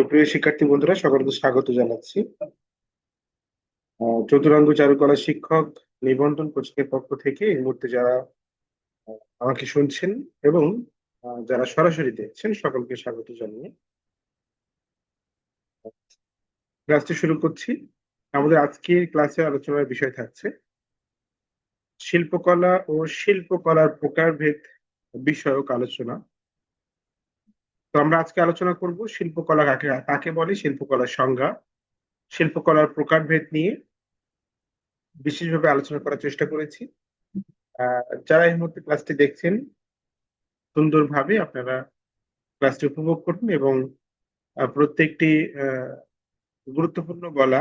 সুপ্রিয় শিক্ষার্থী বন্ধুরা, সকলকে স্বাগত জানাচ্ছি। চতুরঙ্গ চারুকলা শিক্ষক নিবন্ধন কোচিংয়ের পক্ষ থেকে এই মুহূর্তে যারা আমাকে শুনছেন এবং যারা সরাসরি দেখছেন, সকলকে স্বাগত জানিয়ে ক্লাসটি শুরু করছি। আমাদের আজকের ক্লাসে আলোচনার বিষয় থাকছে শিল্পকলা ও শিল্পকলার প্রকারভেদ বিষয়ক আলোচনা। তো আমরা আজকে আলোচনা করব শিল্পকলা কাকে কাকে বলে, শিল্পকলার সংজ্ঞা, শিল্পকলার প্রকারভেদ নিয়ে বিশেষভাবে আলোচনা করার চেষ্টা করেছি। যারা এই মুহূর্তে ক্লাসটি দেখছেন, সুন্দরভাবে আপনারা ক্লাসটি উপভোগ করুন এবং প্রত্যেকটি আহ, গুরুত্বপূর্ণ বলা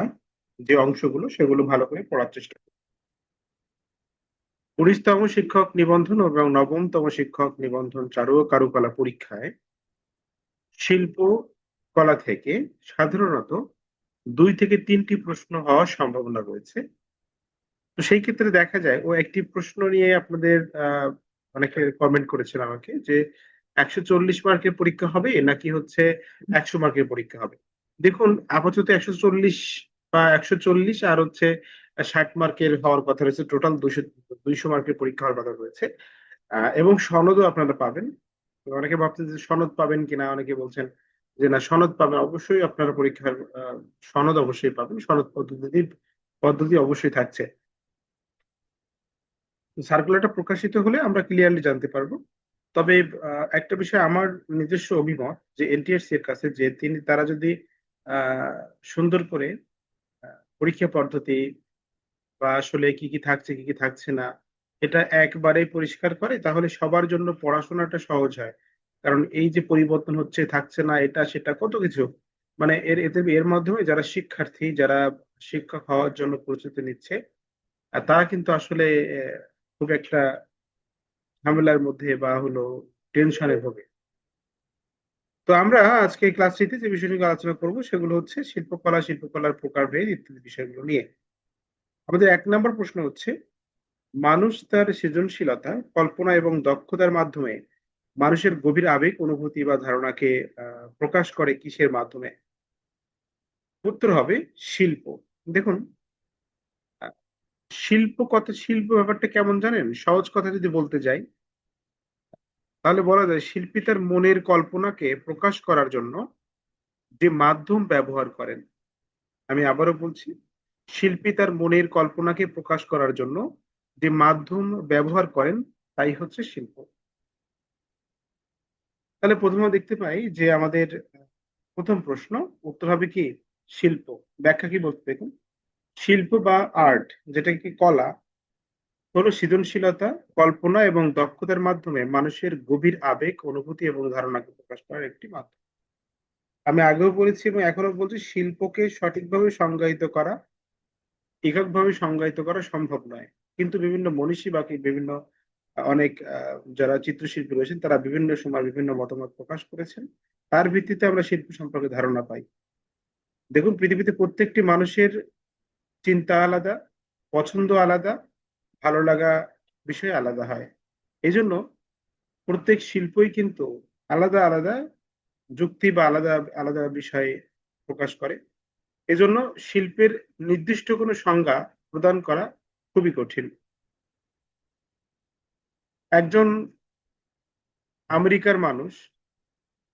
যে অংশগুলো সেগুলো ভালো করে পড়ার চেষ্টা করুন। 19তম শিক্ষক নিবন্ধন এবং 9তম শিক্ষক নিবন্ধন চারু ও কারুকলা পরীক্ষায় শিল্প কলা থেকে সাধারণত 2 থেকে 3টি প্রশ্ন হওয়ার সম্ভাবনা রয়েছে। তো সেই ক্ষেত্রে দেখা যায় ও একটি প্রশ্ন নিয়ে আপনাদের অনেকে কমেন্ট করেছিল আমাকে যে 140 মার্কের পরীক্ষা হবে নাকি হচ্ছে 100 মার্কের পরীক্ষা হবে। দেখুন, আপাতত 140 বা 140 আর হচ্ছে 60 মার্কের হওয়ার কথা রয়েছে। টোটাল 200 মার্কের পরীক্ষা হওয়ার কথা রয়েছে। এবং সনদও আপনারা পাবেন। তো অনেকে ভাবছেন যে সনদ পাবেন কিনা, অনেকে বলছেন যে না, সনদ পাবেন। অবশ্যই আপনারা পরীক্ষার সনদ অবশ্যই পাবেন। সনদ পদ্ধতি অবশ্যই থাকছে। সার্কুলারটা প্রকাশিত হলে আমরা ক্লিয়ারলি জানতে পারবো। তবে একটা বিষয় আমার নিজস্ব অভিমত যে এনটিআরসি এর কাছে, যে তারা যদি সুন্দর করে পরীক্ষা পদ্ধতি বা আসলে কি কি থাকছে কি কি থাকছে না এটা একবারে পরিষ্কার করে, তাহলে সবার জন্য পড়াশোনাটা সহজ হয়। কারণ এই যে পরিবর্তন হচ্ছে, থাকছে না, এটা সেটা কত কিছু, মানে এর মাধ্যমে যারা শিক্ষার্থী, যারা শিক্ষক হওয়ার জন্য প্রস্তুতি নিচ্ছে, তারা কিন্তু আসলে খুব একটা ঝামেলার মধ্যে বা হলো টেনশনে ভোগে। তো আমরা আজকে এই ক্লাসটিতে যে বিষয়গুলো আলোচনা করব সেগুলো হচ্ছে শিল্পকলা, শিল্পকলার প্রকারভেদ ইত্যাদি বিষয়গুলো নিয়ে। আমাদের 1 নম্বর প্রশ্ন হচ্ছে, মানুষ তার সৃজনশীলতা, কল্পনা এবং দক্ষতার মাধ্যমে মানুষের গভীর আবেগ, অনুভূতি বা ধারণাকে প্রকাশ করে কিসের মাধ্যমে? উত্তর হবে শিল্প। দেখুন, আহ, শিল্প ব্যাপারটা কেমন জানেন? সহজ কথা যদি বলতে যাই, তাহলে বলা যায় শিল্পী তার মনের কল্পনাকে প্রকাশ করার জন্য যে মাধ্যম ব্যবহার করেন। আমি আবারও বলছি, শিল্পী তার মনের কল্পনাকে প্রকাশ করার জন্য যে মাধ্যম ব্যবহার করেন তাই হচ্ছে শিল্প। তাহলে প্রথমে দেখতে পাই যে আমাদের প্রথম প্রশ্ন উত্তর হবে কি শিল্প। ব্যাখ্যা কি বলতে দেখুন, শিল্প বা আর্ট, যেটা কি কলা, হলো সৃজনশীলতা, কল্পনা এবং দক্ষতার মাধ্যমে মানুষের গভীর আবেগ, অনুভূতি এবং ধারণাকে প্রকাশ করার একটি মাধ্যম। আমি আগেও বলেছি এবং এখনো বলছি, শিল্পকে সঠিকভাবে সংজ্ঞায়িত করা, এককভাবে সংজ্ঞায়িত করা সম্ভব নয়। কিন্তু বিভিন্ন মনীষী বা বিভিন্ন অনেক যারা চিত্রশিল্পী রয়েছেন তারা বিভিন্ন সময় বিভিন্ন মতামত প্রকাশ করেছেন। তার ভিত্তিতে আমরা শিল্প সম্পর্কে ধারণা পাই। দেখুন, পৃথিবীতে প্রত্যেকটি মানুষের চিন্তা আলাদা, পছন্দ আলাদা, ভালো লাগা বিষয় আলাদা হয়। এই জন্য প্রত্যেক শিল্পই কিন্তু আলাদা আলাদা যুক্তি বা আলাদা আলাদা বিষয় প্রকাশ করে। এজন্য শিল্পের নির্দিষ্ট কোনো সংজ্ঞা প্রদান করা খুবই কঠিন। একজন আমেরিকার মানুষ,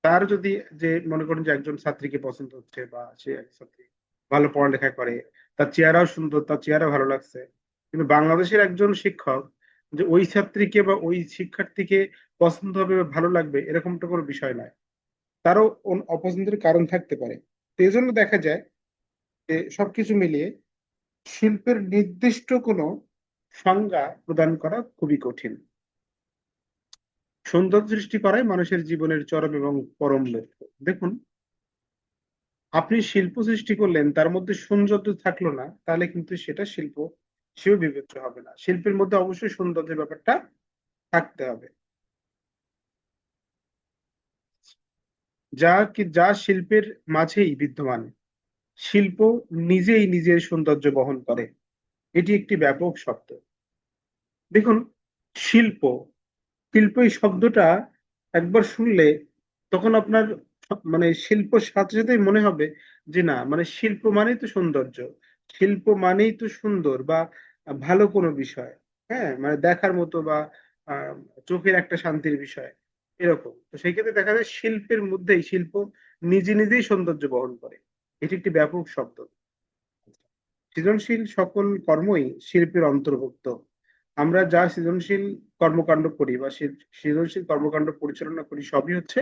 তার যদি, যে মনে করেন যে একজন ছাত্রীকে পছন্দ হচ্ছে বা সে এক ছাত্রী ভালো পড়ালেখা করে, তার চেহারাও সুন্দর, তার চেহারা ভালো লাগছে, কিন্তু বাংলাদেশের একজন শিক্ষক যে ওই ছাত্রীকে বা ওই শিক্ষার্থীকে পছন্দ হবে বা ভালো লাগবে এরকমটা কোনো বিষয় নয়। তারও অপছন্দের কারণ থাকতে পারে। তো এই জন্য দেখা যায় যে সবকিছু মিলিয়ে শিল্পের নির্দিষ্ট কোনো সংজ্ঞা প্রদান করা খুবই কঠিন। সৌন্দর্য সৃষ্টি করাই মানুষের জীবনের চরম এবং পরম লক্ষ্য। দেখুন, আপনি শিল্প সৃষ্টি করলেন, তার মধ্যে সৌন্দর্য থাকলো না, তাহলে কিন্তু সেটা শিল্প সেও বিবেচ্য হবে না। শিল্পের মধ্যে অবশ্যই সৌন্দর্যের ব্যাপারটা থাকতে হবে। যা শিল্পের মাঝেই বিদ্যমান। শিল্প নিজেই নিজের সৌন্দর্য বহন করে, এটি একটি ব্যাপক শব্দ। দেখুন, শিল্প শিল্প এই শব্দটা একবার শুনলে তখন আপনার মানে শিল্প সাথে সাথে মনে হবে যে না, মানে শিল্প মানেই তো সৌন্দর্য, শিল্প মানেই তো সুন্দর বা ভালো কোনো বিষয়। হ্যাঁ, মানে দেখার মতো বা আহ, চোখের একটা শান্তির বিষয়, এরকম। তো সেই ক্ষেত্রে দেখা যায় শিল্পের মধ্যেই শিল্প নিজে নিজেই সৌন্দর্য বহন করে। এটি একটি ব্যাপক শব্দ। সৃজনশীল সকল কর্মই শিল্পের অন্তর্ভুক্ত। আমরা যা সৃজনশীল কর্মকাণ্ড করি বা সৃজনশীল কর্মকাণ্ড পরিচালনা করি সবই হচ্ছে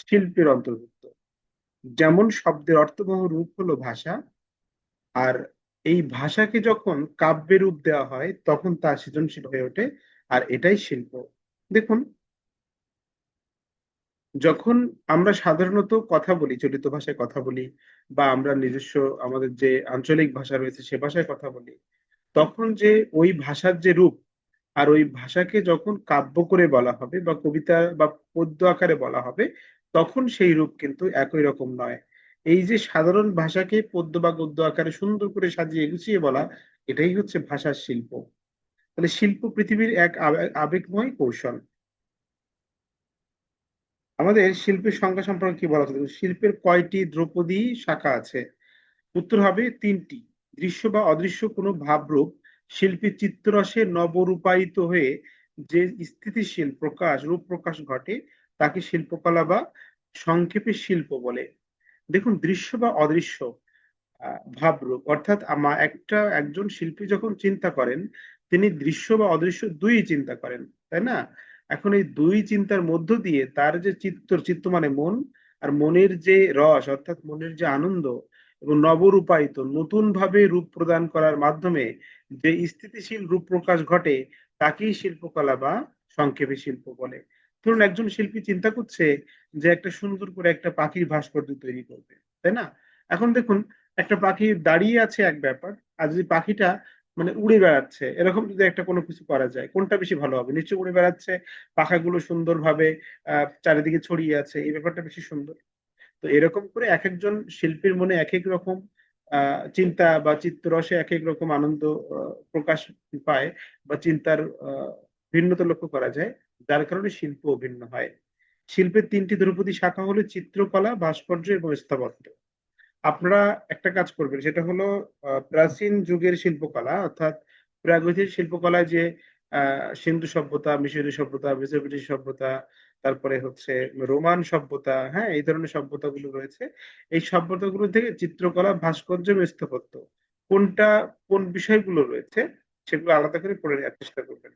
শিল্পের অন্তর্ভুক্ত। যেমন শব্দের অর্থবহ রূপ হলো ভাষা, আর এই ভাষাকে যখন কাব্যে রূপ দেওয়া হয় তখন তা সৃজনশীল হয়ে ওঠে, আর এটাই শিল্প। দেখুন, যখন আমরা সাধারণত কথা বলি, চলিত ভাষায় কথা বলি, বা আমরা নিজস্ব আমাদের যে আঞ্চলিক ভাষা রয়েছে সে ভাষায় কথা বলি, তখন যে ওই ভাষার যে রূপ, আর ওই ভাষাকে যখন কাব্য করে বলা হবে বা কবিতা বা পদ্য আকারে বলা হবে, তখন সেই রূপ কিন্তু একই রকম নয়। এই যে সাধারণ ভাষাকে পদ্য বা গদ্য আকারে সুন্দর করে সাজিয়ে গুছিয়ে বলা, এটাই হচ্ছে ভাষার শিল্প। তাহলে শিল্প পৃথিবীর এক আবেগময় কৌশল। আমাদের শিল্পের সংজ্ঞা সম্পর্কে কি বলা হতো? শিল্পের কয়টি ধ্রুপদী শাখা আছে? উত্তর হবে তিনটি। দৃশ্য বা অদৃশ্য কোনো ভাবরূপ শিল্পীর চিত্তরসে নবরূপায়িত হয়ে যে স্থিতিশীল রূপ প্রকাশ ঘটে, তাকে শিল্পকলা বা সংক্ষেপে শিল্প বলে। দেখুন, দৃশ্য বা অদৃশ্য ভাবরূপ অর্থাৎ একজন শিল্পী যখন চিন্তা করেন, তিনি দৃশ্য বা অদৃশ্য দুই চিন্তা করেন, তাই না? এখন এই দুই চিন্তার মধ্য দিয়ে তার যে চিত্ত মানে মন, আর মনের যে রস অর্থাৎ মনের যে আনন্দ, এবং নবরূপায়িত নতুন ভাবে রূপ প্রদান করার মাধ্যমে যে স্থিতিশীল রূপ প্রকাশ ঘটে, তাকেই শিল্পকলা বা সংক্ষেপে শিল্প বলে। ধরুন, একজন শিল্পী চিন্তা করছে যে একটা সুন্দর করে একটা পাখির ভাস্কর্য তৈরি করবে, তাই না? এখন দেখুন, একটা পাখি দাঁড়িয়ে আছে এক ব্যাপার, আর যদি পাখিটা মানে উড়ে বেড়াচ্ছে, এরকম যদি একটা কোনো কিছু করা যায়, কোনটা বেশি ভালো হবে? নিশ্চয়ই উড়ে বেড়াচ্ছে, পাখাগুলো সুন্দরভাবে চারিদিকে ছড়িয়ে আছে, এই ব্যাপারটা বেশি সুন্দর। তো এরকম করে এক একজন শিল্পীর মনে এক এক রকম চিন্তা বা চিত্তরসে এক এক রকম আনন্দ প্রকাশ পায়, বা চিন্তার ভিন্নতা লক্ষ্য করা যায়, যার কারণে শিল্প ভিন্ন হয়। শিল্পের তিনটি ধ্রুপদী শাখা হলো চিত্রকলা, ভাস্কর্য এবং স্থাপত্য। আপনারা একটা কাজ করবেন, সেটা হলো প্রাচীন যুগের শিল্পকলা অর্থাৎ প্রাগৈতিক শিল্পকলায় যে সিন্ধু সভ্যতা, মিশরীয় সভ্যতা, মেসোপটেমিয় সভ্যতা, তারপরে হচ্ছে রোমান সভ্যতা, হ্যাঁ, এই ধরনের সভ্যতাগুলো রয়েছে। এই সভ্যতাগুলো থেকে চিত্রকলা, ভাস্কর্য এবং স্থাপত্য কোনটা কোন বিষয়গুলো রয়েছে সেগুলো আলাদা করে পড়ে নেওয়ার চেষ্টা করবেন।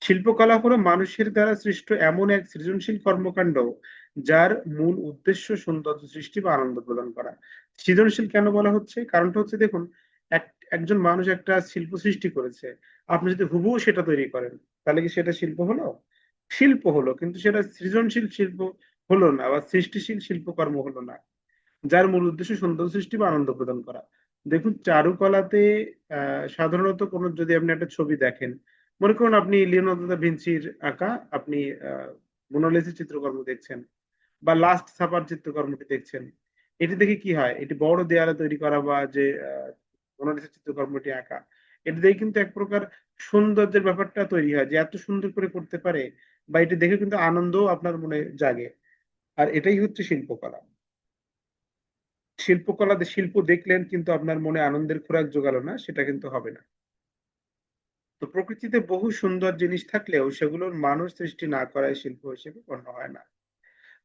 শিল্পকলা হলো মানুষের দ্বারা সৃষ্ট এমন এক সৃজনশীল কর্মকাণ্ড যার মূল উদ্দেশ্য সৌন্দর্য সৃষ্টি বা আনন্দ প্রদান করা। সৃজনশীল কেন বলা হচ্ছে? কারণটা হচ্ছে, দেখুন, এক একজন মানুষ একটা শিল্প সৃষ্টি করেছে, আপনি যদি হুবহু সেটা তৈরি করেন, তাহলে কি সেটা শিল্প হলো? শিল্প হলো, কিন্তু সেটা সৃজনশীল শিল্প হলো না, বা সৃষ্টিশীল শিল্পকর্ম হলো না, যার মূল উদ্দেশ্য সৌন্দর্য সৃষ্টি বা আনন্দ প্রদান করা। দেখুন, চারুকলাতে সাধারণত কোনো যদি আপনি একটা ছবি দেখেন, মনে করুন আপনি লিওনার্দো দা ভিঞ্চির আঁকা আপনি আহ মোনালিসা চিত্রকর্ম দেখছেন, বা লাস্ট সাপার চিত্রকর্মটি দেখছেন, এটি দেখে কি হয়? এটি বড় দেয়ালে তৈরি করা বা যে মোনালিসা চিত্রকর্মটি আঁকা, এটি দেখে কিন্তু এক প্রকার সৌন্দর্যের ব্যাপারটা তৈরি হয়, যে এত সুন্দর করে করতে পারে, বা এটি দেখে কিন্তু আনন্দও আপনার মনে জাগে। আর এটাই হচ্ছে শিল্পকলা। শিল্প দেখলেন কিন্তু আপনার মনে আনন্দের খোরাক জোগালো না, সেটা কিন্তু হবে না। তো প্রকৃতিতে বহু সুন্দর জিনিস থাকলেও সেগুলোর মানুষ সৃষ্টি না করায় শিল্প হিসেবে গণ্য হয় না।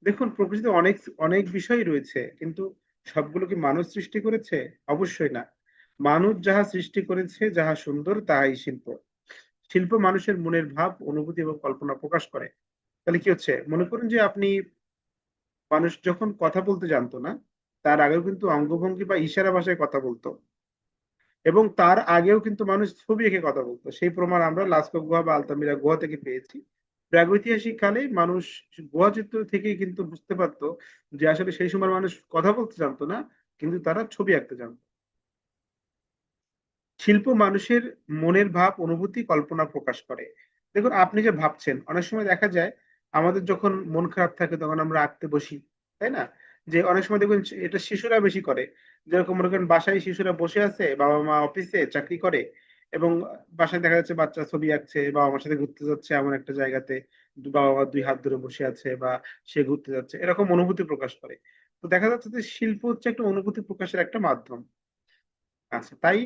দেখুন, প্রকৃতিতে অনেক অনেক বিষয় রয়েছে, কিন্তু সবগুলো কি মানুষ সৃষ্টি করেছে? অবশ্যই না। মানুষ যাহা সৃষ্টি করেছে, যাহা সুন্দর, তাহাই শিল্প। শিল্প মানুষের মনের ভাব, অনুভূতি এবং কল্পনা প্রকাশ করে। তাহলে কি হচ্ছে? মনে করুন যে মানুষ যখন কথা বলতে জানতো না, তার আগেও কিন্তু অঙ্গভঙ্গি বা ইশারা ভাষায় কথা বলতো, এবং তার আগেও কিন্তু মানুষ ছবি এঁকে কথা বলতো। সেই প্রমাণ আমরা লাস্কো গুহা বা আলতামিরা গুহা থেকে পেয়েছি। প্রাগৈতিহাসিক কালে মানুষ গুহা চিত্র থেকেই কিন্তু বুঝতে পারতো যে আসলে সেই সময় মানুষ কথা বলতে জানতো না, কিন্তু তারা ছবি আঁকতে জানতো। শিল্প মানুষের মনের ভাব, অনুভূতি, কল্পনা প্রকাশ করে। দেখুন, আপনি যে ভাবছেন, অনেক সময় দেখা যায় আমাদের যখন মন খারাপ থাকে তখন আমরা আঁকতে বসি, তাই না? যে অনেক সময় দেখবেন এটা শিশুরা বেশি করে। যেরকম মনে করেন বাসায় শিশুরা বসে আছে, বাবা মা অফিসে চাকরি করে, এবং বাসায় দেখা যাচ্ছে বাচ্চা ছবি আঁকছে, বাবা মার সাথে ঘুরতে যাচ্ছে এমন একটা জায়গাতে, বাবা মা দুই হাত ধরে বসে আছে, বা সে ঘুরতে যাচ্ছে, এরকম অনুভূতি প্রকাশ করে। তো দেখা যাচ্ছে যে শিল্প হচ্ছে একটা অনুভূতি প্রকাশের একটা মাধ্যম। আচ্ছা, তাই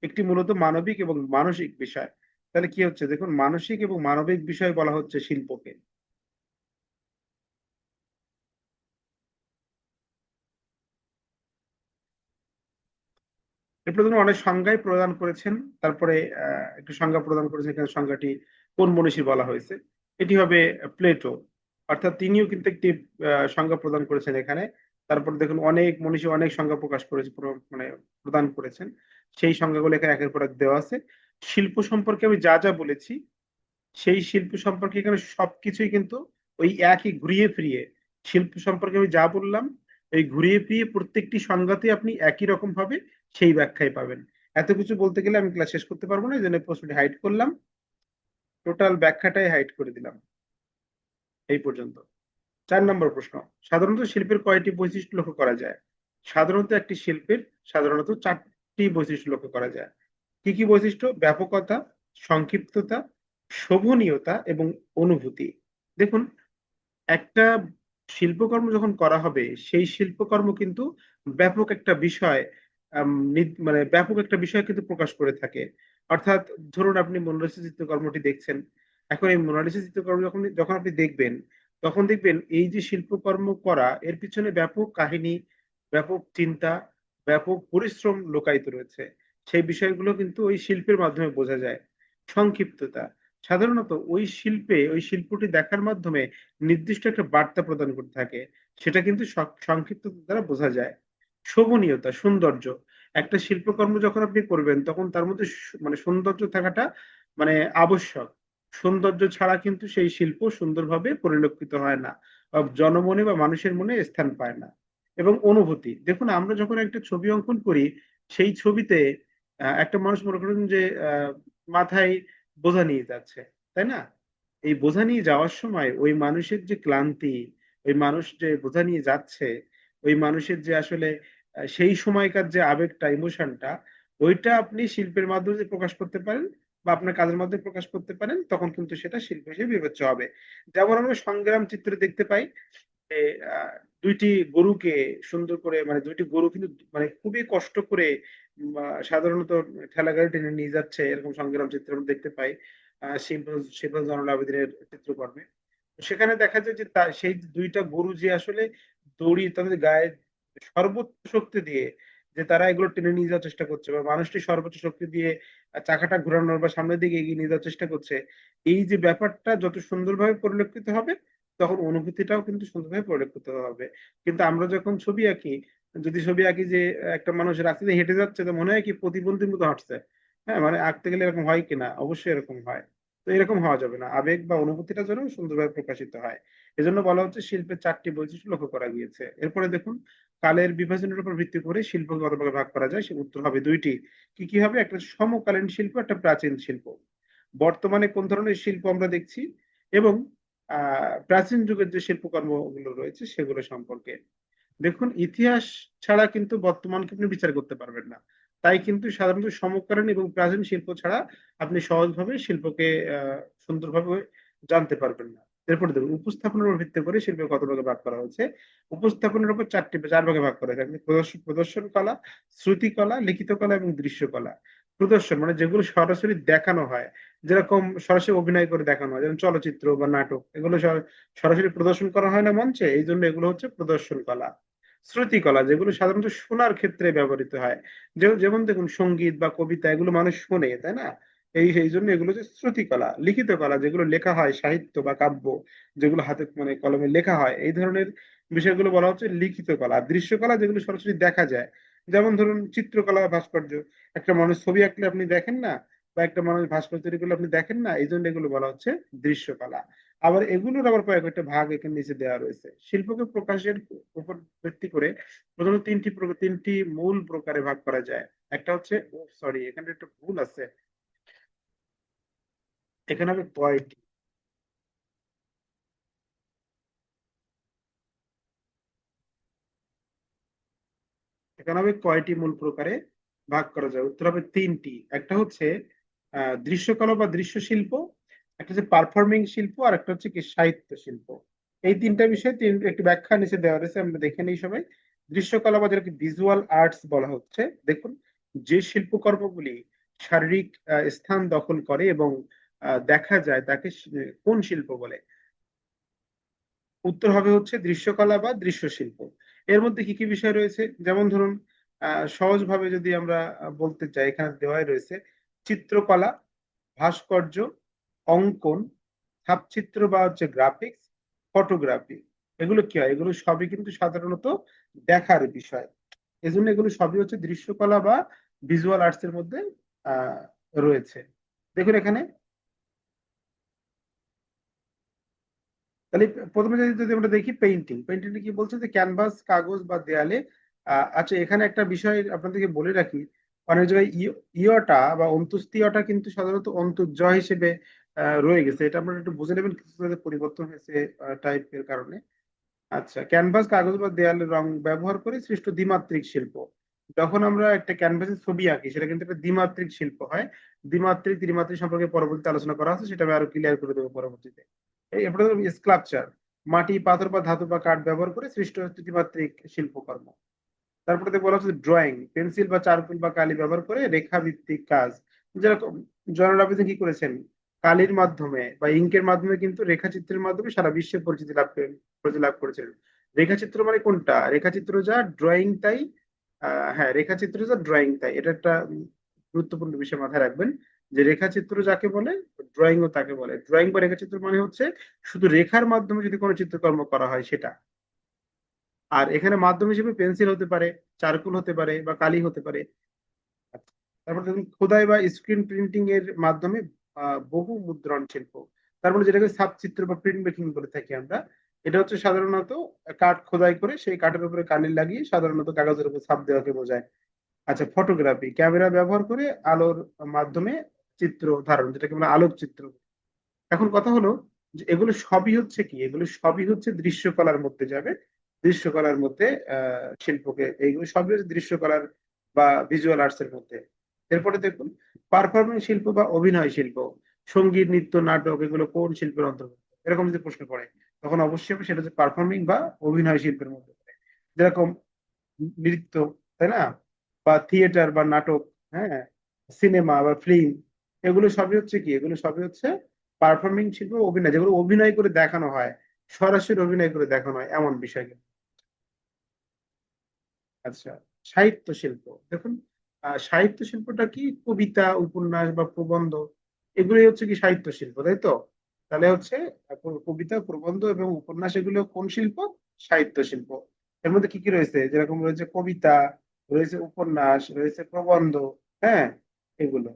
একটি মূলত মানবিক এবং মানসিক বিষয়। তাহলে কি হচ্ছে দেখুন, মানসিক এবং মানবিক বিষয় বলা হচ্ছে শিল্পকে। এরপরে তিনি অনেক সংজ্ঞাই প্রদান করেছেন। তারপরে একটু সংজ্ঞা প্রদান করেছেন, এখানে সংজ্ঞাটি কোন মনীষী বলা হয়েছে, এটি হবে প্লেটো। অর্থাৎ তিনিও কিন্তু একটি সংজ্ঞা প্রদান করেছেন এখানে। তারপর দেখুন অনেক মনীষী অনেক সংজ্ঞা প্রকাশ করেছে, মানে প্রদান করেছেন। সেই সংজ্ঞাগুলো এখানে একের পর এক দেওয়া আছে। শিল্প সম্পর্কে আমি যা যা বলেছি, সেই শিল্প সম্পর্কে এখানে সবকিছুই কিন্তু ওই একই ঘুরিয়ে ফিরিয়ে, শিল্প সম্পর্কে আমি যা বললাম এই ঘুরিয়ে ফিরিয়ে প্রত্যেকটি সংজ্ঞাতে আপনি একই রকম ভাবে সেই ব্যাখ্যায় পাবেন। এত কিছু বলতে গেলে আমি ক্লাস শেষ করতে পারবো না, এই জন্য প্রশ্নটি হাইড করলাম, টোটাল ব্যাখ্যাটাই হাইড করে দিলাম। এই পর্যন্ত। 4 নম্বর প্রশ্ন, সাধারণত শিল্পের কয়টি বৈশিষ্ট্য লক্ষ্য করা যায়? সাধারণত একটি শিল্পের সাধারণত 4টি বৈশিষ্ট্য লক্ষ্য করা যায়। কি কি বৈশিষ্ট্য? ব্যাপকতা, সংক্ষিপ্ততা, শোভনীয়তা এবং অনুভূতি। দেখুন, একটা শিল্পকর্ম যখন করা হবে, সেই শিল্পকর্ম কিন্তু ব্যাপক একটা বিষয়, মানে ব্যাপক একটা বিষয় কিন্তু প্রকাশ করে থাকে। অর্থাৎ ধরুন আপনি মোনালিসা চিত্রকর্মটি দেখছেন, এখন এই মোনালিসা চিত্রকর্ম যখন যখন আপনি দেখবেন, তখন দেখবেন এই যে শিল্পকর্ম করা এর পিছনে ব্যাপক কাহিনী, ব্যাপক চিন্তা, ব্যাপক পরিশ্রম লুকায়িত রয়েছে। সেই বিষয়গুলো কিন্তু ওই শিল্পের মাধ্যমে বোঝা যায়। সংক্ষিপ্ততা, সাধারণত ওই শিল্পটি দেখার মাধ্যমে নির্দিষ্ট একটা বার্তা প্রদান করতে থাকে, সেটা কিন্তু সংক্ষিপ্ত দ্বারা বোঝা যায়। শোভনীয়তা, সৌন্দর্য, একটা শিল্পকর্ম যখন আপনি করবেন তখন তার মধ্যে মানে সৌন্দর্য থাকাটা মানে আবশ্যক। সৌন্দর্য ছাড়া কিন্তু সেই শিল্প সুন্দরভাবে পরিলক্ষিত হয় না, বা জনমনে বা মানুষের মনে স্থান পায় না। এবং অনুভূতি, দেখুন আমরা যখন একটা ছবি অঙ্কন করি, সেই ছবিতে একটা মানুষ মনে করেন যে মাথায় বোঝা নিয়ে যাচ্ছে, তাই না? এই বোঝা নিয়ে যাওয়ার সময় ওই মানুষের যে ক্লান্তি, ওই মানুষ যে বোঝা নিয়ে যাচ্ছে, ওই মানুষের যে আসলে সেই সময়কার যে আবেগটা, ইমোশনটা, ওইটা আপনি শিল্পের মাধ্যমে যে প্রকাশ করতে পারেন বা আপনার কাজের মাধ্যমে প্রকাশ করতে পারেন, তখন কিন্তু সেটা শিল্প হিসেবে বিবেচ্য হবে। যেমন আমরা সংগ্রাম চিত্রে দেখতে পাই যে আহ, দুইটি গরুকে সুন্দর করে, মানে দুইটি গরু কিন্তু মানে খুবই কষ্ট করে সাধারণত ঠেলা গাড়ি টেনে নিয়ে যাচ্ছে, এরকম সংগ্রাম চিত্র আমরা দেখতে পাই শিবরাজ জয়নুল আবেদিনের চিত্রকর্মে। সেখানে দেখা যায় যে সেই দুইটা গরু যে আসলে দড়ি তাদের গায়ে সর্বোচ্চ শক্তি দিয়ে যে তারা এগুলো টেনে নিয়ে যাওয়ার চেষ্টা করছে, বা মানুষটি সর্বোচ্চ শক্তি দিয়ে চাকাটা ঘোরানোর বা সামনের দিকে এগিয়ে নিয়ে যাওয়ার চেষ্টা করছে, এই যে ব্যাপারটা যত সুন্দরভাবে পরিলক্ষিত হবে, তখন অনুভূতিটাও কিন্তু সুন্দরভাবে পরিলক্ষিত হবে। কিন্তু আমরা যখন ছবি আঁকি, যদি ছবি আঁকি যে একটা মানুষ রাস্তা দিয়ে হেঁটে যাচ্ছে, তো মনে হয় কি প্রতিবন্ধীর মতো হাঁটছে। হ্যাঁ, মানে আঁকতে গেলে এরকম হয় কিনা? অবশ্যই এরকম হয়। তো এরকম হওয়া যাবে না, আবেগ বা অনুভূতিটা যেন সুন্দরভাবে প্রকাশিত হয়। এজন্য বলা হচ্ছে শিল্পের 4টি বৈশিষ্ট্য লক্ষ্য করা গিয়েছে। এরপরে দেখুন, কালের বিভাজনের উপর ভিত্তি করে শিল্পকে কত ভাগে ভাগ করা যায়, সে উত্তর হবে 2টি। কি কি হবে? একটা সমকালীন শিল্প, একটা প্রাচীন শিল্প। বর্তমানে কোন ধরনের শিল্প আমরা দেখছি, এবং প্রাচীন যুগের যে শিল্পকর্মগুলো রয়েছে সেগুলো সম্পর্কে। দেখুন, ইতিহাস ছাড়া কিন্তু বর্তমানকে আপনি বিচার করতে পারবেন না। তাই কিন্তু সাধারণত সমকালীন এবং প্রাচীন শিল্প ছাড়া আপনি সহজভাবে শিল্পকে সুন্দরভাবে জানতে পারবেন না। এরপরে দেখুন, উপস্থাপনের উপর ভিত্তি করে শিল্পের কত ভাগে ভাগ করা হয়েছে। উপস্থাপনের উপর 4 ভাগে ভাগ করা হয়েছে। প্রদর্শন কলা, শ্রুতি কলা, লিখিত কলা এবং দৃশ্যকলা। প্রদর্শন মানে যেগুলো সরাসরি দেখানো হয়, যেরকম সরাসরি অভিনয় করে দেখানো হয়, যেমন চলচ্চিত্র বা নাটক, এগুলো সরাসরি প্রদর্শন করা হয় না মঞ্চে, এই জন্য এগুলো হচ্ছে প্রদর্শন কলা। শ্রুতিকলা, যেগুলো সাধারণত শোনার ক্ষেত্রে ব্যবহৃত হয়, যেমন দেখুন সঙ্গীত বা কবিতা, এগুলো মানুষ শোনে, তাই না? এই জন্য এগুলো হচ্ছে শ্রুতিকলা। লিখিত কলা, যেগুলো লেখা হয়, সাহিত্য বা কাব্য, যেগুলো হাতে মানে কলমে লেখা হয়, এই ধরনের বিষয়গুলো বলা হচ্ছে লিখিত কলা। দৃশ্যকলা, যেগুলো সরাসরি দেখা যায়, যেমন ধরুন চিত্রকলা, ভাস্কর্য। একটা মানুষ ছবি আঁকলে আপনি দেখেন না, বা একটা মানুষ ভাস্কর্য তৈরি করলে আপনি দেখেন না, এই জন্য এগুলো বলা হচ্ছে দৃশ্যকলা। আবার এগুলোর আবার কয়েকটা ভাগ এখানে নিচে দেওয়া রয়েছে। শিল্পকে প্রকাশের উপর ভিত্তি করে প্রথমত তিনটি মূল প্রকারে ভাগ করা যায়। একটা হচ্ছে, সরি এখানে একটা ভুল আছে, এখানে হবে কয়টি, এখানে হবে কয়টি মূল প্রকারে ভাগ করা যায়, উত্তর হবে 3টি। একটা হচ্ছে দৃশ্যকলা বা দৃশ্য শিল্প, একটা হচ্ছে পারফর্মিং শিল্প, আর একটা হচ্ছে কি সাহিত্য শিল্প। এই তিনটা বিষয় একটি ব্যাখ্যা নিচে দেওয়া রয়েছে, আমরা দেখে নিই সবাই। দৃশ্যকলা বা যেটাকে ভিজুয়াল আর্টস বলা হচ্ছে, দেখুন, যে শিল্পকর্মগুলি শারীরিক স্থান দখল করে এবং দেখা যায় তাকে কোন শিল্প বলে? উত্তর হবে হচ্ছে দৃশ্যকলা বা দৃশ্য শিল্প। এর মধ্যে কি কি বিষয় রয়েছে, যেমন ধরুন সহজভাবে যদি আমরা বলতে চাই, এখানে দেওয়াই রয়েছে চিত্রকলা, ভাস্কর্য, অঙ্কন, ছাপচিত্র বা হচ্ছে গ্রাফিক্স, ফটোগ্রাফি। এগুলো কি হয়? এগুলো সবই কিন্তু সাধারণত দেখার বিষয়। এজন্য এগুলো সবই হচ্ছে দৃশ্যকলা বা ভিজুয়াল আর্টস এর মধ্যে আহ রয়েছে। দেখুন এখানে, তাহলে প্রথমে যদি যদি আমরা দেখি পেইন্টিং, পেইন্টিং কি বলছে যে ক্যানভাস, কাগজ বা দেয়ালে। আচ্ছা, এখানে একটা বিষয় আপনাদেরকে বলে রাখি, অনেক জায়গায় ইয়টা বা অন্ত্যেষ্টিয়টা কিন্তু সাধারণত অন্তর্জ হিসেবে রয়ে গেছে। এটা আপনারা একটু বুঝে নেবেন, কিছু যাতে পরিবর্তন হয়েছে টাইপের কারণে। আচ্ছা, ক্যানভাস, কাগজ বা দেয়ালে রং ব্যবহার করে সৃষ্ট দ্বিমাত্রিক শিল্প। যখন আমরা একটা ক্যানভাসের ছবি আঁকি, সেটা কিন্তু একটা দ্বিমাত্রিক শিল্প হয়। দ্বিমাত্রিক, ত্রিমাত্রিক সম্পর্কে পরবর্তীতে আলোচনা করা আছে, সেটা আমি আরো ক্লিয়ার করে দেবো পরবর্তীতে। এরপরে স্কাল্পচার, মাটি, পাথর বা ধাতু বা কাঠ ব্যবহার করে সৃষ্ট হচ্ছে দ্বিমাত্রিক শিল্পকর্ম। তারপরে বলা হচ্ছে ড্রয়িং, পেন্সিল বা চারকোল বা কালি ব্যবহার করে রেখা ভিত্তিক কাজ। যেরকম জয়নুল আবেদিন কি করেছেন, কালির মাধ্যমে বা ইঙ্কের মাধ্যমে কিন্তু রেখাচিত্রের মাধ্যমে সারা বিশ্বে পরিচিতি লাভ করেছিলেন। রেখাচিত্র মানে কোনটা? রেখাচিত্র যা, ড্রয়িং তাই। হ্যাঁ, রেখাচিত্র যা, ড্রয়িং তাই। এটা একটা গুরুত্বপূর্ণ বিষয় মাথায় রাখবেন, যে রেখাচিত্র যাকে বলে, ড্রয়িং ও তাকে বলে। ড্রয়িং বা রেখাচিত্র মানে হচ্ছে শুধু রেখার মাধ্যমে যদি কোনো চিত্রকর্ম করা হয় সেটা। আর এখানে মাধ্যম হিসেবে পেন্সিল হতে পারে, চারকোল হতে পারে বা কালি হতে পারে। আচ্ছা, তারপর দেখুন খোদাই বা স্ক্রিন প্রিন্টিং এর মাধ্যমে বহু মুদ্রণ শিল্প। তারপরে যেটাকে ছাপচিত্র বা প্রিন্ট মেকিং বলে থাকি আমরা, এটা হচ্ছে সাধারণত কাঠ খোদাই করে সেই কাঠের উপরে কালি লাগিয়ে সাধারণত কাগজের উপর ছাপ দেওয়াকে বোঝায়। আচ্ছা, ফটোগ্রাফি, ক্যামেরা ব্যবহার করে আলোর মাধ্যমে চিত্র ধারণ, যেটাকে আমরা আলোকচিত্র। এখন কথা হলো যে এগুলো সবই হচ্ছে কি, এগুলো সবই হচ্ছে দৃশ্যকলার মধ্যে যাবে। দৃশ্যকলার মধ্যে শিল্পকে, এইগুলো সবই হচ্ছে দৃশ্যকলার বা ভিজুয়াল আর্টস এর মধ্যে। এরপরে দেখুন পারফর্মিং শিল্প বা অভিনয় শিল্প, সঙ্গীত, নৃত্য, নাটক, এগুলো কোন শিল্পের অন্তর্ভুক্ত? এরকম যদি প্রশ্ন পড়ে, তখন অবশ্যই হবে সেটা হচ্ছে পারফর্মিং বা অভিনয় শিল্পের মধ্যে পড়ে। যেরকম নৃত্য, তাই না, বা থিয়েটার বা নাটক, হ্যাঁ, সিনেমা বা ফিল্ম, এগুলো সবই হচ্ছে কি, এগুলো সবই হচ্ছে পারফর্মিং শিল্প, অভিনয়, যেগুলো অভিনয় করে দেখানো হয়, সরাসরি অভিনয় করে দেখানো হয় এমন বিষয়। আচ্ছা, সাহিত্য শিল্প, দেখুন সাহিত্য শিল্পটা কি, কবিতা, উপন্যাস বা প্রবন্ধ, এগুলোই হচ্ছে কি সাহিত্য শিল্প, তাই তো? তাহলে হচ্ছে কবিতা, প্রবন্ধ এবং উপন্যাস, এগুলো কোন শিল্প? সাহিত্য শিল্প। এর মধ্যে কি কি রয়েছে, যেরকম রয়েছে কবিতা, রয়েছে উপন্যাস, রয়েছে প্রবন্ধ, হ্যাঁ, এগুলো।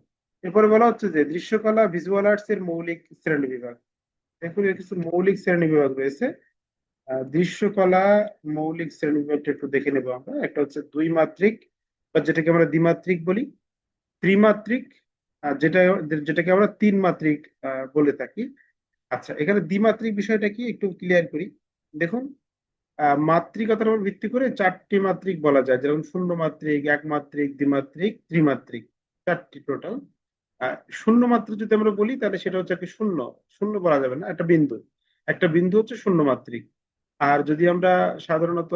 এরপরে বলা হচ্ছে যে দৃশ্যকলা, ভিজুয়াল আর্টস এর মৌলিক শ্রেণী বিভাগ। দেখুন এর কিছু মৌলিক শ্রেণী বিভাগ রয়েছে। দৃশ্যকলা মৌলিক শ্রেণীবিভাগটা একটু দেখে নেবো আমরা। একটা হচ্ছে দুই মাত্রিক বা যেটাকে আমরা দ্বিমাত্রিক বলি, ত্রিমাত্রিক, যেটা যেটাকে আমরা তিন মাত্রিক বলে থাকি। আচ্ছা, এখানে দ্বিমাত্রিক বিষয়টা কি একটু ক্লিয়ার করি। দেখুন মাত্রিকতার উপর ভিত্তি করে চারটি মাত্রিক বলা যায়, যেমন শূন্য মাত্রিক, এক মাত্রিক, দ্বিমাত্রিক, ত্রিমাত্রিক, চারটি টোটাল। শূন্য মাত্রিক যদি আমরা বলি তাহলে সেটা হচ্ছে একটা শূন্য, শূন্য বলা যাবে না, একটা বিন্দু, একটা বিন্দু হচ্ছে শূন্য মাত্রিক। আর যদি আমরা সাধারণত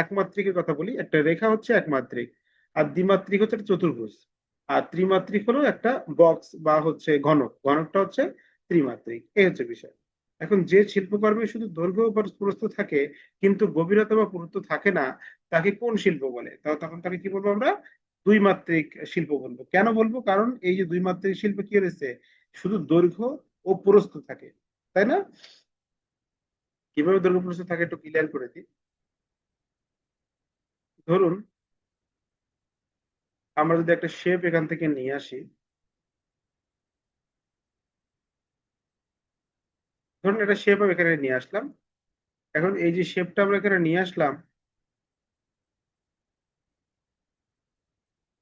একমাত্রিকের কথা বলি, একটা রেখা হচ্ছে একমাত্রিক। আর দ্বিমাত্রিক হচ্ছে একটা চতুর্ভুজ। আর ত্রিমাত্রিক হলো একটা বক্স বা হচ্ছে ঘনক, ঘনকটা হচ্ছে ত্রিমাত্রিক। এই হচ্ছে বিষয়। এখন যে শিল্পকর্মে শুধু দৈর্ঘ্য বা প্রস্থ থাকে কিন্তু গভীরতা বা পুরুত্ব থাকে না, তাকে কোন শিল্প বলে? তখন তাকে কি বলবো আমরা? দুই মাত্রিক শিল্প বলবো। কেন বলবো? কারণ এই যে দুই মাত্রিক শিল্প কি রয়েছে, শুধু দৈর্ঘ্য ও প্রস্থ থাকে, তাই না? কিভাবে দৈর্ঘ্য প্রস্থ থাকে একটু ক্লিয়ার করে দিই। ধরুন আমরা যদি একটা শেপ এখান থেকে নিয়ে আসি, ধরুন একটা শেপ আমি এখানে নিয়ে আসলাম। এখন এই যে শেপটা আমরা এখানে নিয়ে আসলাম,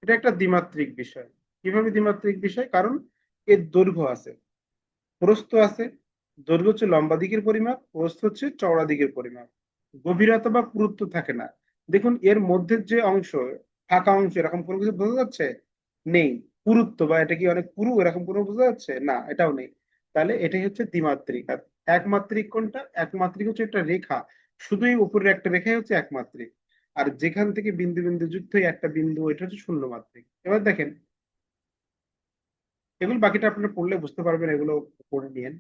এটা একটা দ্বিমাত্রিক বিষয়। কিভাবে দ্বিমাত্রিক বিষয়? কারণ এর দৈর্ঘ্য আছে, প্রস্থ আছে। দৈর্ঘ্য হচ্ছে লম্বা দিকের পরিমাপ, প্রস্থ হচ্ছে চওড়া দিকের পরিমাপ। গভীরতা বা পুরুত্ব থাকে না। দেখুন এর মধ্যে যে অংশ, ফাঁকা অংশ, এরকম কোনো কিছু বোঝা যাচ্ছে? নেই। পুরুত্ব বা এটা কি অনেক পুরু এরকম কোনো বোঝা যাচ্ছে না, এটাও নেই। তাহলে এটাই হচ্ছে দ্বিমাত্রিক। আর একমাত্রিক কোনটা? একমাত্রিক হচ্ছে একটা রেখা, শুধুই উপরের একটা রেখাই হচ্ছে একমাত্রিক। আর যেখান থেকে বিন্দু বিন্দু যুক্ত হয় একটা বিন্দু, এটা হচ্ছে শূন্য মাত্রিক। এবার দেখেন, এগুলো বাকিটা আপনারা পড়লে বুঝতে পারবেন, এগুলো পড়ে নিয়েন,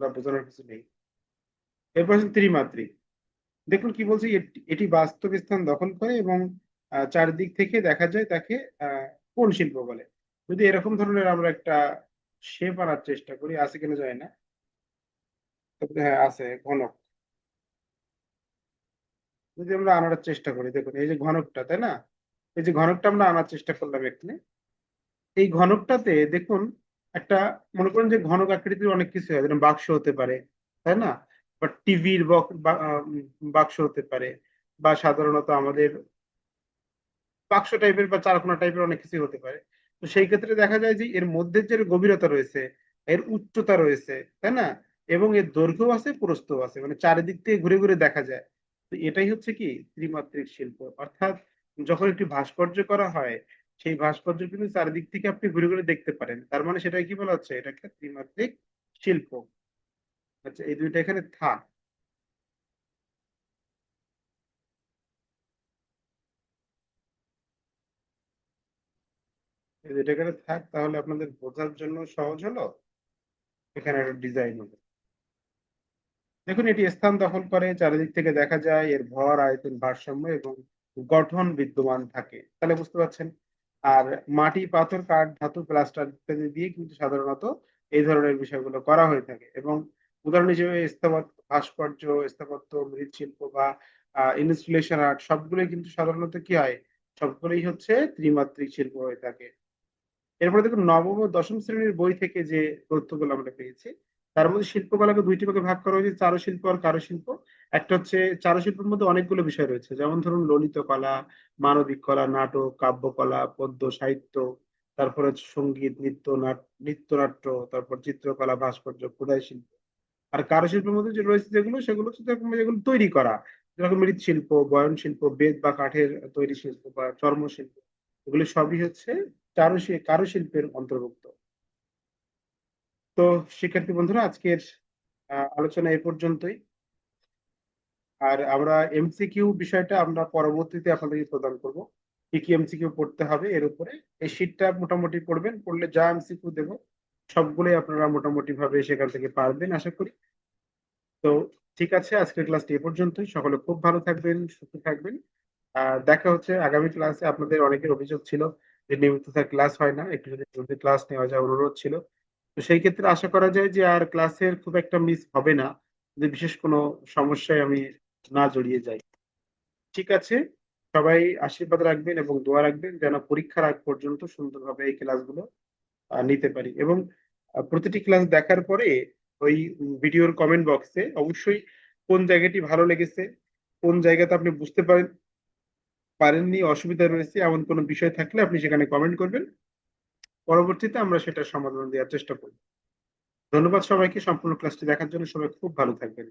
বা বোঝানোর কিছু নেই। এরপর হচ্ছে ত্রিমাত্রিক। দেখুন কি বলছি, এটি বাস্তব স্থান দখল করে এবং চারিদিক থেকে দেখা যায় তাকে কোন শিল্প বলে। যদি এরকম ধরনের আমরা একটা শেপ আনার চেষ্টা করি, আছে কিনা যায় না, তবে হ্যাঁ আছে, ঘনক। যদি আমরা আনার চেষ্টা করি, দেখুন এই যে ঘনকটা, তাই না? এই যে ঘনকটা আমরা আনার চেষ্টা করলাম এখানে, এই ঘনকটাতে দেখুন একটা, মনে করেন যে ঘনক আকৃতির অনেক কিছু হয়, যেমন বাক্স হতে পারে, তাই না? বা টিভির বাক্স হতে পারে, বা সাধারণত আমাদের বাক্স টাইপের বা চারকোনা টাইপের অনেক কিছু হতে পারে। তো সেই ক্ষেত্রে দেখা যায় যে এর মধ্যে যে গভীরতা রয়েছে, এর উচ্চতা রয়েছে, তাই না? এবং এর দৈর্ঘ্য আছে, প্রস্থও আছে, মানে চারিদিক থেকে ঘুরে ঘুরে দেখা যায়। তো এটাই হচ্ছে কি ত্রিমাত্রিক শিল্প। অর্থাৎ যখন একটি ভাস্কর্য করা হয়, সেই ভাস্কর্য কিন্তু চারিদিক থেকে আপনি ঘুরে ঘুরে দেখতে পারেন, তার মানে সেটা কি বলা হচ্ছে, এটা একটা ত্রিমাত্রিক শিল্প। আচ্ছা, এই দুইটা এখানে থাক। এই দুইটা এখানে থাক, তাহলে আপনাদের বোঝার জন্য সহজ হলো। এখানে একটা ডিজাইন হলো। দেখুন এটি স্থান দখল করে, চারিদিক থেকে দেখা যায় এর ভর আয়তন ভারসাম্য এবং গঠন বিদ্যমান থাকে, তাহলে বুঝতে পারছেন। আর মাটি, পাথর, কাঠ, ধাতু, প্লাস্টার ইত্যাদি দিয়ে কিন্তু সাধারণত এই ধরনের বিষয়গুলো করা হয়ে থাকে। এবং উদাহরণ হিসেবে স্থাপত্য, ভাস্কর্য, স্থাপত্য, মৃৎশিল্প বা ইনস্টলেশন আর্ট সবগুলোই কিন্তু সাধারণত কি হয়, সবগুলোই হচ্ছে ত্রিমাত্রিক শিল্প হয়ে থাকে। এরপরে দেখুন নবম ও দশম শ্রেণীর বই থেকে যে তথ্যগুলো আমরা পেয়েছি, তার মধ্যে শিল্পকলাকে দুইটি ভাগে ভাগ করা হয়েছে, চারুশিল্প আর কারুশিল্প। একটা হচ্ছে, চারুশিল্পের মধ্যে অনেকগুলো বিষয় রয়েছে, যেমন ধরুন ললিত কলা, মানবিক কলা, নাটক, কাব্যকলা, পদ্য সাহিত্য, তারপর হচ্ছে সঙ্গীত, নৃত্যনাট্য, তারপর চিত্রকলা, ভাস্কর্য, খোদাই শিল্প। আর কারুশিল্পের মধ্যে যে রয়েছে যেগুলো, সেগুলো হচ্ছে যেগুলো তৈরি করা, যেরকম মৃৎশিল্প, বয়ন শিল্প, বেত বা কাঠের তৈরি শিল্প বা চর্মশিল্প, এগুলো সবই হচ্ছে কারুশিল্পের অন্তর্ভুক্ত। তো শিক্ষার্থী বন্ধুরা, আজকের আলোচনা এ পর্যন্তই। আর আমরা এমসিকিউ বিষয়টা আমরা পরবর্তীতে আপনাদেরকে প্রদান করব, কি কি এমসিকিউ পড়তে হবে এর উপরে। এই শীটটা মোটামুটি পড়বেন, পড়লে যা এমসিকিউ দেবো সবগুলোই আপনারা মোটামুটি ভাবে সেখান থেকে পারবেন আশা করি। তো ঠিক আছে, আজকের ক্লাসটি এ পর্যন্তই। সকলে খুব ভালো থাকবেন, সুস্থ থাকবেন। দেখা হচ্ছে আগামী ক্লাসে। আপনাদের অনেকের অভিযোগ ছিল যে নিয়মিত স্যার ক্লাস হয় না, একটু যদি জলদি ক্লাস নেওয়া যায় অনুরোধ ছিল। তো সেই ক্ষেত্রে আশা করা যায় যে আর ক্লাসের খুব একটা মিস হবে না, যদি বিশেষ কোনো সমস্যায় আমি না জড়িয়ে যাই। ঠিক আছে, সবাই আশীর্বাদ রাখবেন এবং দোয়া রাখবেন যেন পরীক্ষার আগ পর্যন্ত সুন্দরভাবে এই ক্লাসগুলো নিতে পারি। এবং প্রতিটি ক্লাস দেখার পরে ওই ভিডিওর কমেন্ট বক্সে অবশ্যই কোন জায়গাটি ভালো লেগেছে, কোন জায়গাতে আপনি বুঝতে পারেননি, অসুবিধা রয়েছে, এমন কোনো বিষয় থাকলে আপনি সেখানে কমেন্ট করবেন। পরবর্তীতে আমরা সেটার সমাধান দেওয়ার চেষ্টা করব। ধন্যবাদ সবাইকে সম্পূর্ণ ক্লাসটি দেখার জন্য। সবাই খুব ভালো থাকবেন।